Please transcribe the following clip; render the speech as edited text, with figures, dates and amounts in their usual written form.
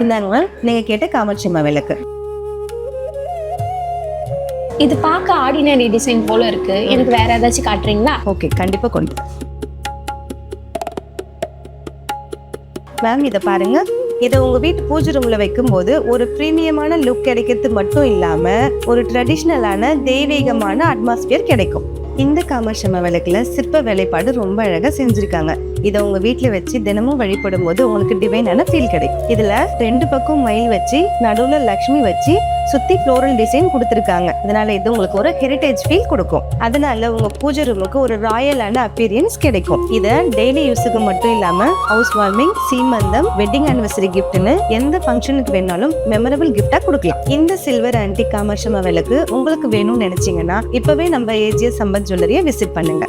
இந்தாங்க நீங்க கேட்ட காமாட்சி அம்மா விளக்கு. இது பார்க்க ஆர்டினரி டிசைன் போல இருக்கு. எனக்கு வேற ஏதாச்சும் காட்டுறீங்களா? ஓகே, கண்டிப்பா கொண்டு. மேம் இதை பாருங்க. இதை உங்க வீட்டு பூஜை ரூம்ல வைக்கும் போது ஒரு பிரீமியமான லுக் கிடைக்கிறது மட்டும் இல்லாம ஒரு ட்ரெடிஷ்னலான தெய்வீகமான அட்மாஸ்பியர் கிடைக்கும். இந்த காமாட்சி அம்மா விளக்குல சிற்ப வேலைப்பாடு ரொம்ப அழகா செஞ்சிருக்காங்க. இதை உங்க வீட்டுல வச்சு தினமும் வழிபடும் போது உங்களுக்கு டிவைனான ஃபீல் கிடைக்கும். இதுல 2 பக்கம் மயில் வச்சு நடுவுல லக்ஷ்மி வச்சு சுத்தி ஃப்ளோரல் டிசைன் கொடுத்துருக்காங்க. அதனால இது உங்களுக்கு ஒரு ஹெரிட்டேஜ் ஃபீல் கொடுக்கும். அதனால உங்க பூஜை ரூமுக்கு ஒரு ராயலான அப்பீரியன்ஸ் கிடைக்கும். இதை டெய்லி யூஸுக்கு மட்டும் இல்லாம ஹவுஸ் வார்மிங், சீமந்தம், வெட்டிங் ஆனிவர்சரி கிஃப்ட்னு எந்த ஃபங்க்ஷனுக்கு வேணாலும் மெமரபிள் கிஃப்டா கொடுக்கலாம். இந்த சில்வர் ஆன்டிக் காமாட்சி அம்மா விளக்கு உங்களுக்கு வேணும்னு நினைச்சீங்கன்னா இப்பவே நம்ம ஏஜிஎஸ் சம்பத் ஜுவல்லரியை விசிட் பண்ணுங்க.